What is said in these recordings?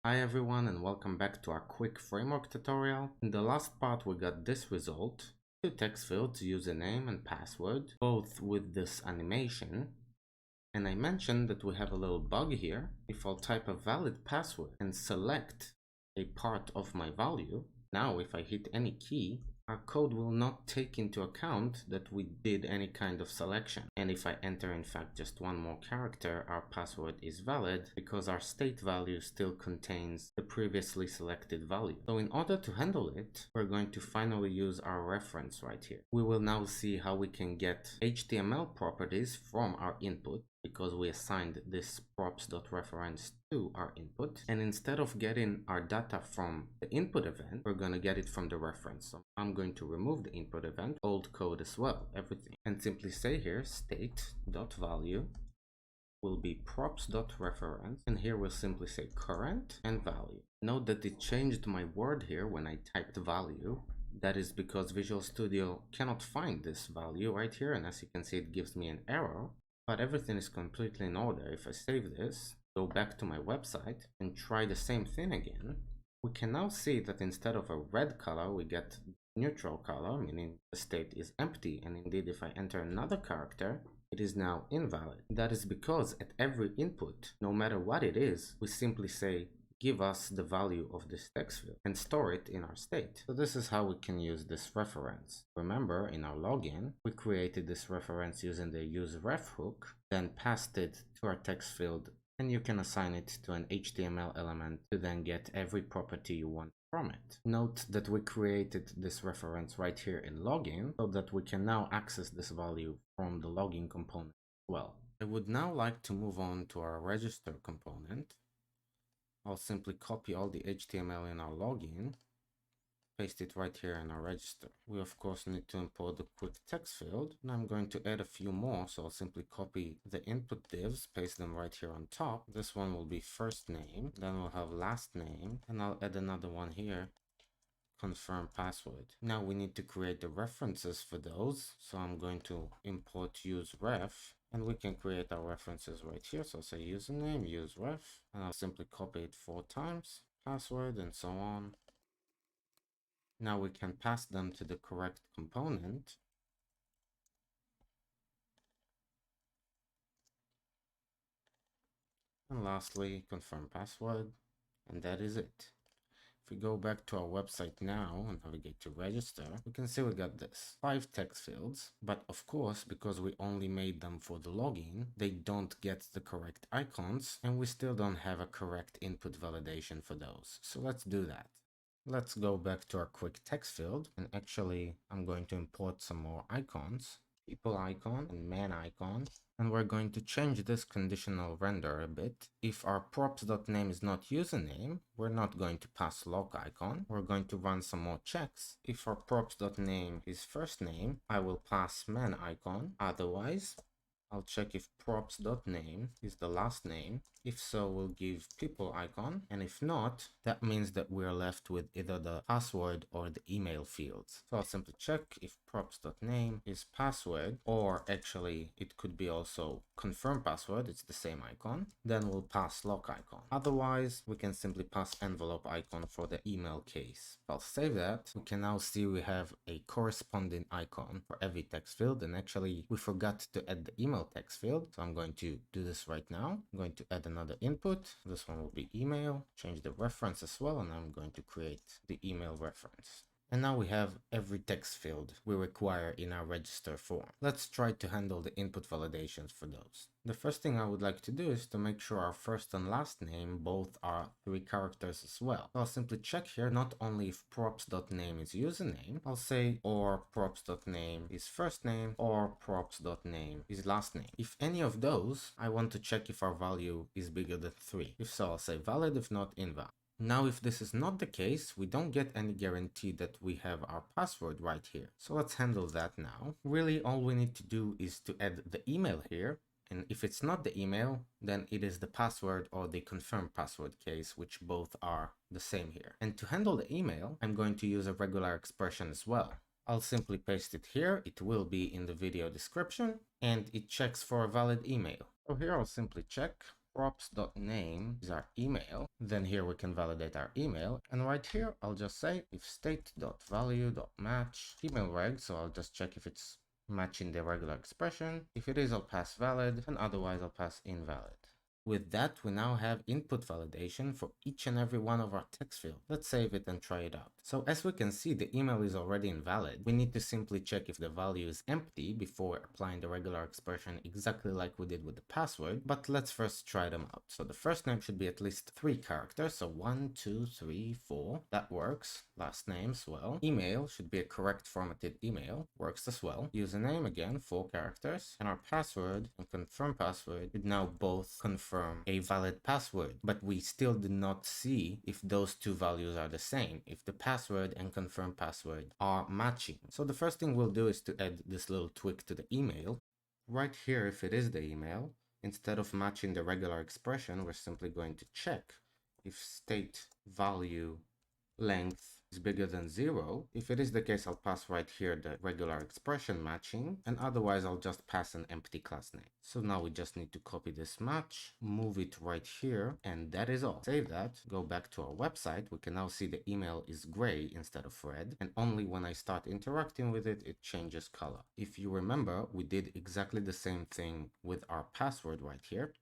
Hi everyone and welcome back to our Qwik framework tutorial. In the last part we got this result, two text fields, username and password, both with this animation. And I mentioned that we have a little bug here. If I'll type a valid password and select a part of my value, now if I hit any key, our code will not take into account that we did any kind of selection. And if I enter in fact just one more character, our password is valid because our state value still contains the previously selected value. So in order to handle it, we're going to finally use our reference right here. We will now see how we can get HTML properties from our input, because we assigned this props.reference to our input. And instead of getting our data from the input event, we're going to get it from the reference. So I'm going to remove the input event, old code as well, everything, and simply say here state.value will be props.reference, and here we'll simply say current and value. Note that it changed my word here when I typed value. That is because Visual Studio cannot find this value right here, and as you can see it gives me an error. But everything is completely in order. If I save this, go back to my website and try the same thing again, we can now see that instead of a red color, we get neutral color, meaning the state is empty. And indeed, if I enter another character, it is now invalid. That is because at every input, no matter what it is, we simply say, give us the value of this text field and store it in our state. So this is how we can use this reference. Remember, in our login, we created this reference using the useRef hook, then passed it to our text field, and you can assign it to an HTML element to then get every property you want from it. Note that we created this reference right here in login so that we can now access this value from the login component as well. I would now like to move on to our register component. I'll simply copy all the HTML in our login, paste it right here in our register. We of course need to import the Qwik text field, and I'm going to add a few more, so I'll simply copy the input divs, paste them right here on top. This one will be first name, then we'll have last name, and I'll add another one here, confirm password. Now we need to create the references for those, so I'm going to import useRef, and we can create our references right here. So I'll say username, useRef, and I'll simply copy it 4 times, password, and so on. Now we can pass them to the correct component. And lastly, confirm password, and that is it. If we go back to our website now and navigate to register, we can see we got this 5 text fields, but of course, because we only made them for the login, they don't get the correct icons, and we still don't have a correct input validation for those. So let's do that. Let's go back to our Qwik text field, and actually I'm going to import some more icons, people icon and man icon, and we're going to change this conditional render a bit. If our props.name is not username, we're not going to pass lock icon. We're going to run some more checks. If our props.name is first name, I will pass man icon. Otherwise, I'll check if props.name is the last name. If so, we'll give people icon. And if not, that means that we're left with either the password or the email fields. So I'll simply check if props.name is password, or actually it could be also confirm password. It's the same icon. Then we'll pass lock icon. Otherwise, we can simply pass envelope icon for the email case. I'll save that. We can now see we have a corresponding icon for every text field. And actually, we forgot to add the email text field, so I'm going to do this right now. I'm going to add another input. This one will be email, change the reference as well, and I'm going to create the email reference. And now we have every text field we require in our register form. Let's try to handle the input validations for those. The first thing I would like to do is to make sure our first and last name both are 3 characters as well. So I'll simply check here not only if props.name is username, I'll say or props.name is first name or props.name is last name. If any of those, I want to check if our value is bigger than 3. If so, I'll say valid, if not, invalid. Now, if this is not the case, we don't get any guarantee that we have our password right here. So let's handle that now. Really, all we need to do is to add the email here. And if it's not the email, then it is the password or the confirm password case, which both are the same here. And to handle the email, I'm going to use a regular expression as well. I'll simply paste it here. It will be in the video description, and it checks for a valid email. So here I'll simply check props.name is our email. Then here we can validate our email. And right here, I'll just say if state.value.match email reg. So I'll just check if it's matching the regular expression. If it is, I'll pass valid, and otherwise I'll pass invalid. With that, we now have input validation for each and every one of our text fields. Let's save it and try it out. So as we can see, the email is already invalid. We need to simply check if the value is empty before applying the regular expression exactly like we did with the password. But let's first try them out. So the first name should be at least 3 characters. So 1, 2, 3, 4. That works. Last name as well. Email should be a correct formatted email. Works as well. Username again, 4 characters. And our password and confirm password should now both confirm a valid password, but we still did not see if those two values are the same, if the password and confirm password are matching. So the first thing we'll do is to add this little tweak to the email. Right here, if it is the email, instead of matching the regular expression, we're simply going to check if state value length is bigger than 0. If it is the case, I'll pass right here the regular expression matching, and otherwise I'll just pass an empty class name. So now we just need to copy this match, move it right here, and that is all. Save that, go back to our website. We can now see the email is gray instead of red, and only when I start interacting with it, it changes color. If you remember, we did exactly the same thing with our password right here.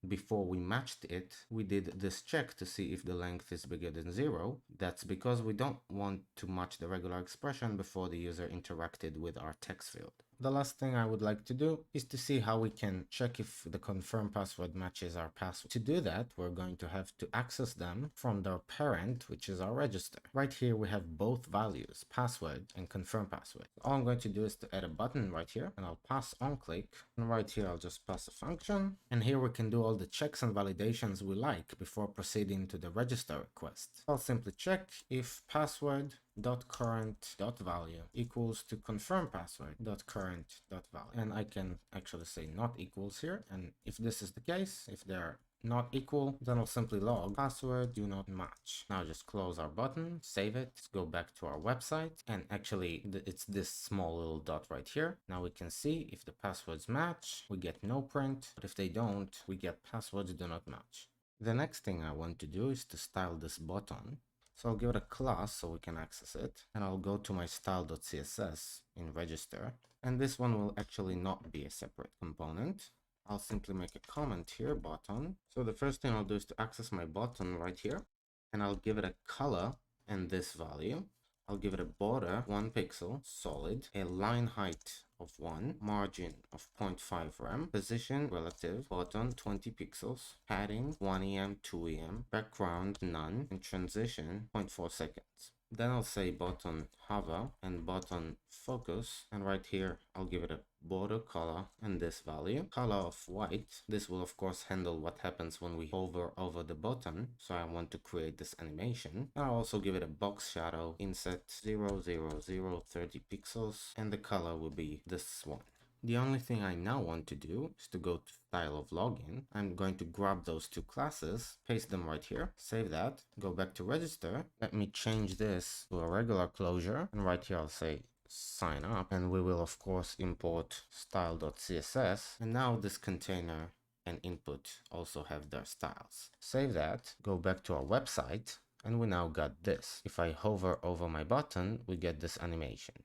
Before we matched it, we did this check to see if the length is bigger than 0. That's because we don't want to match the regular expression before the user interacted with our text field. The last thing I would like to do is to see how we can check if the confirm password matches our password. To do that, we're going to have to access them from their parent, which is our register. Right here, we have both values, password and confirm password. All I'm going to do is to add a button right here, and I'll pass on click. And right here, I'll just pass a function. And here we can do all the checks and validations we like before proceeding to the register request. I'll simply check if password.current.value equals to confirm password.current.value. And I can actually say not equals here. And if this is the case, if they're not equal, then I'll simply log password do not match. Now just close our button, save it, go back to our website, and actually it's this small little dot right here. Now we can see if the passwords match, we get no print, but if they don't, we get passwords do not match. The next thing I want to do is to style this button. So I'll give it a class so we can access it, and I'll go to my style.css in register, and this one will actually not be a separate component. I'll simply make a comment here, button. So the first thing I'll do is to access my button right here, and I'll give it a color and this value. I'll give it a border 1 pixel solid, a line height of 1, margin of 0.5 rem, position relative, button 20 pixels, padding 1 em, 2 em, background none, and transition 0.4 seconds. Then I'll say button hover and button focus, and right here I'll give it a border color and this value, color of white. This will of course handle what happens when we hover over the button, so I want to create this animation. I'll also give it a box shadow, inset 0, 0, 0, 30 pixels, and the color will be this one. The only thing I now want to do is to go to style of login. I'm going to grab those two classes, paste them right here, save that, go back to register. Let me change this to a regular closure, and right here I'll say sign up, and we will of course import style.css, and now this container and input also have their styles. Save that, go back to our website, and we now got this. If I hover over my button, we get this animation.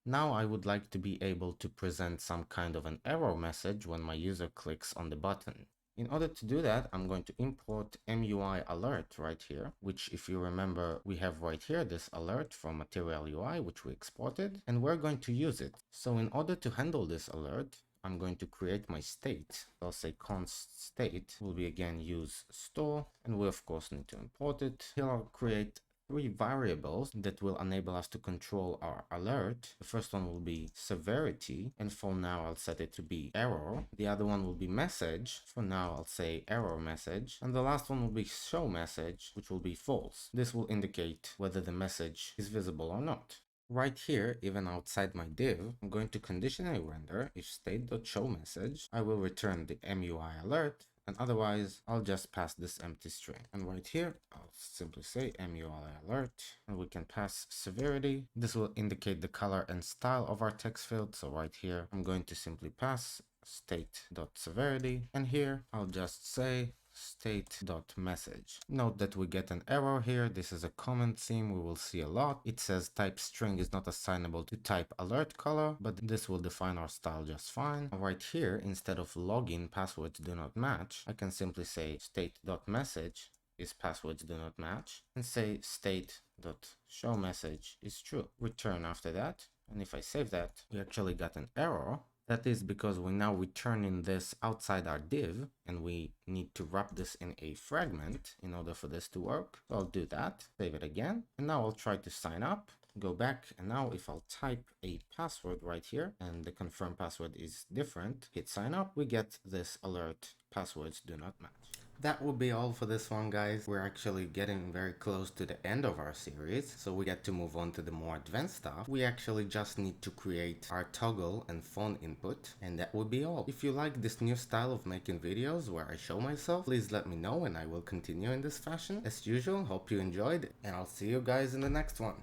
Now I would like to be able to present some kind of an error message when my user clicks on the button. In order to do that, I'm going to import MUIAlert right here, which if you remember, we have right here this alert from Material UI, which we exported, and we're going to use it. So in order to handle this alert, I'm going to create my state. I'll say const state will be again use store, and we of course need to import it. Here I'll create 3 variables that will enable us to control our alert. The first one will be severity, and for now I'll set it to be error. The other one will be message. For now I'll say error message. And the last one will be show message, which will be false. This will indicate whether the message is visible or not. Right here, even outside my div, I'm going to conditionally render if state.showMessage. I will return the MUIAlert, and otherwise I'll just pass this empty string. And right here I'll simply say MUIAlert, and we can pass severity. This will indicate the color and style of our text field. So right here I'm going to simply pass state.severity, and here I'll just say state.message. Note that we get an error here. This is a common theme we will see a lot. It says type string is not assignable to type alert color, but this will define our style just fine. Right here, instead of login passwords do not match, I can simply say state.message is passwords do not match, and say state.showMessage is true. Return after that, and if I save that, we actually got an error. That is because we now returning this outside our div, and we need to wrap this in a fragment in order for this to work. So I'll do that, save it again, and now I'll try to sign up. Go back, and now if I'll type a password right here and the confirmed password is different, hit sign up, we get this alert, passwords do not match. That will be all for this one, guys. We're actually getting very close to the end of our series, so we get to move on to the more advanced stuff. We actually just need to create our toggle and phone input, and that will be all. If you like this new style of making videos where I show myself, please let me know and I will continue in this fashion. As usual, hope you enjoyed, and I'll see you guys in the next one.